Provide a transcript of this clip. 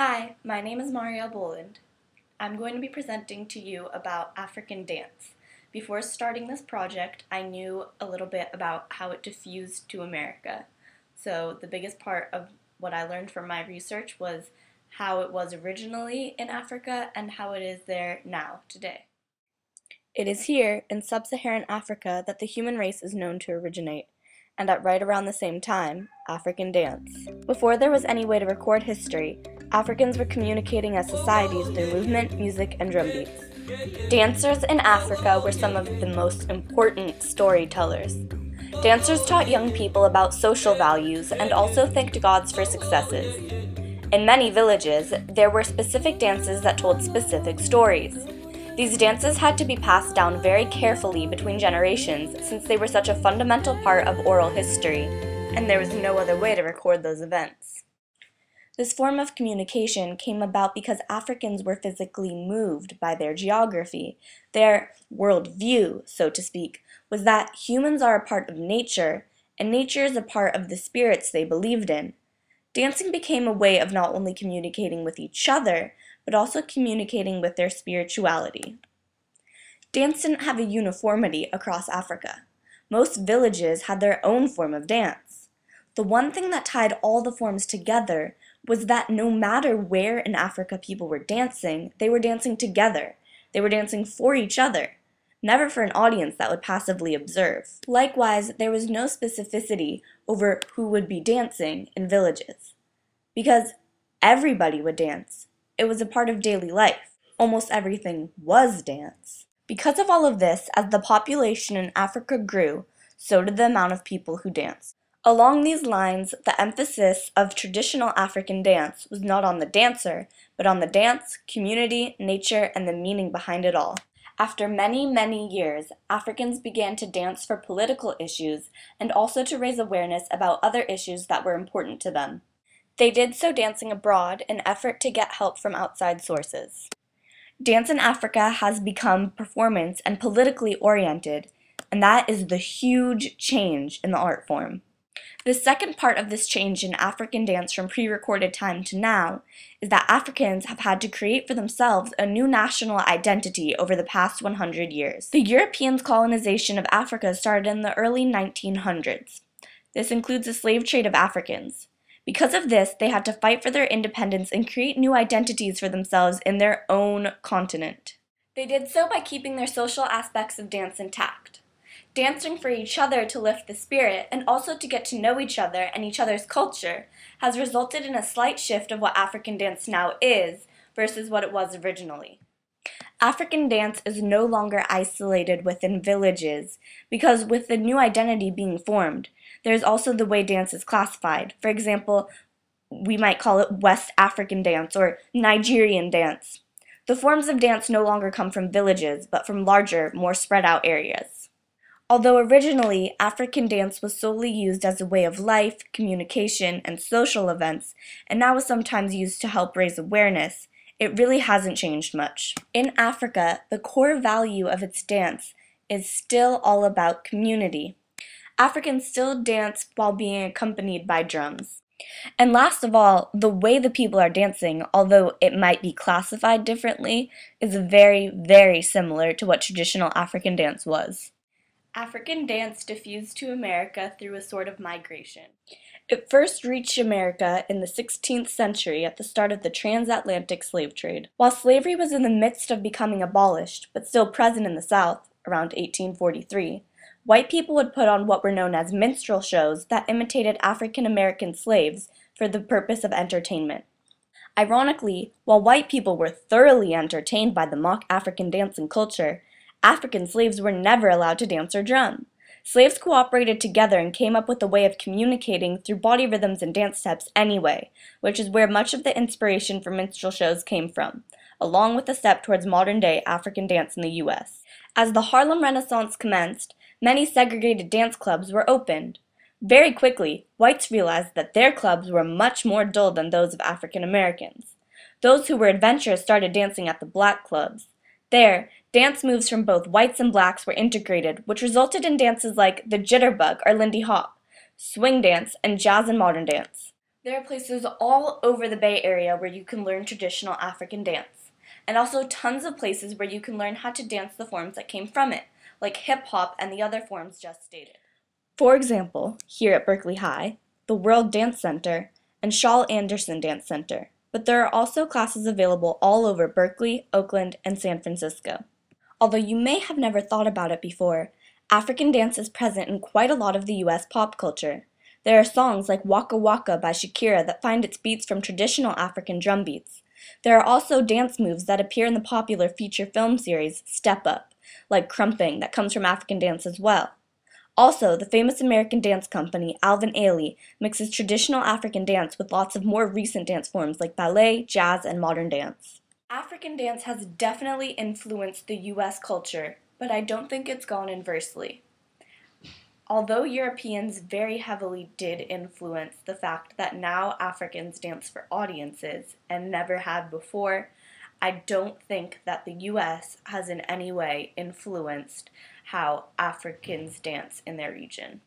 Hi, my name is Maria Boland. I'm going to be presenting to you about African dance. Before starting this project, I knew a little bit about how it diffused to America. So the biggest part of what I learned from my research was how it was originally in Africa and how it is there now, today. It is here, in sub-Saharan Africa, that the human race is known to originate, and at right around the same time, African dance. Before there was any way to record history, Africans were communicating as societies through movement, music, and drum beats. Dancers in Africa were some of the most important storytellers. Dancers taught young people about social values and also thanked gods for successes. In many villages, there were specific dances that told specific stories. These dances had to be passed down very carefully between generations since they were such a fundamental part of oral history, and there was no other way to record those events. This form of communication came about because Africans were physically moved by their geography. Their worldview, so to speak, was that humans are a part of nature, and nature is a part of the spirits they believed in. Dancing became a way of not only communicating with each other, but also communicating with their spirituality. Dance didn't have a uniformity across Africa. Most villages had their own form of dance. The one thing that tied all the forms together was that no matter where in Africa people were dancing, they were dancing together. They were dancing for each other, never for an audience that would passively observe. Likewise, there was no specificity over who would be dancing in villages, because everybody would dance. It was a part of daily life. Almost everything was dance. Because of all of this, as the population in Africa grew, so did the amount of people who danced. Along these lines, the emphasis of traditional African dance was not on the dancer, but on the dance, community, nature, and the meaning behind it all. After many, many years, Africans began to dance for political issues and also to raise awareness about other issues that were important to them. They did so dancing abroad in an effort to get help from outside sources. Dance in Africa has become performance and politically oriented, and that is the huge change in the art form. The second part of this change in African dance from pre-recorded time to now is that Africans have had to create for themselves a new national identity over the past 100 years. The Europeans' colonization of Africa started in the early 1900s. This includes the slave trade of Africans. Because of this, they had to fight for their independence and create new identities for themselves in their own continent. They did so by keeping their social aspects of dance intact, dancing for each other to lift the spirit and also to get to know each other and each other's culture has resulted in a slight shift of what African dance now is versus what it was originally. African dance is no longer isolated within villages because with the new identity being formed, there's also the way dance is classified. For example, we might call it West African dance or Nigerian dance. The forms of dance no longer come from villages, but from larger, more spread out areas. Although originally African dance was solely used as a way of life, communication, and social events, and now is sometimes used to help raise awareness, it really hasn't changed much. In Africa, the core value of its dance is still all about community. Africans still dance while being accompanied by drums. And last of all, the way the people are dancing, although it might be classified differently, is very, very similar to what traditional African dance was. African dance diffused to America through a sort of migration. It first reached America in the 16th century at the start of the transatlantic slave trade. While slavery was in the midst of becoming abolished, but still present in the South, around 1843, white people would put on what were known as minstrel shows that imitated African American slaves for the purpose of entertainment. Ironically, while white people were thoroughly entertained by the mock African dance and culture, African slaves were never allowed to dance or drum. Slaves cooperated together and came up with a way of communicating through body rhythms and dance steps anyway, which is where much of the inspiration for minstrel shows came from, along with a step towards modern-day African dance in the U.S. As the Harlem Renaissance commenced, many segregated dance clubs were opened. Very quickly, whites realized that their clubs were much more dull than those of African Americans. Those who were adventurous started dancing at the black clubs. There, dance moves from both whites and blacks were integrated, which resulted in dances like the jitterbug or Lindy Hop, swing dance, and jazz and modern dance. There are places all over the Bay Area where you can learn traditional African dance, and also tons of places where you can learn how to dance the forms that came from it, like hip hop and the other forms just stated. For example, here at Berkeley High, the World Dance Center, and Shaw Anderson Dance Center, but there are also classes available all over Berkeley, Oakland, and San Francisco. Although you may have never thought about it before, African dance is present in quite a lot of the US pop culture. There are songs like Waka Waka by Shakira that find its beats from traditional African drum beats. There are also dance moves that appear in the popular feature film series Step Up, like crumping, that comes from African dance as well. Also, the famous American dance company Alvin Ailey mixes traditional African dance with lots of more recent dance forms like ballet, jazz, and modern dance. African dance has definitely influenced the US culture, but I don't think it's gone inversely. Although Europeans very heavily did influence the fact that now Africans dance for audiences and never had before, I don't think that the US has in any way influenced how Africans dance in their region.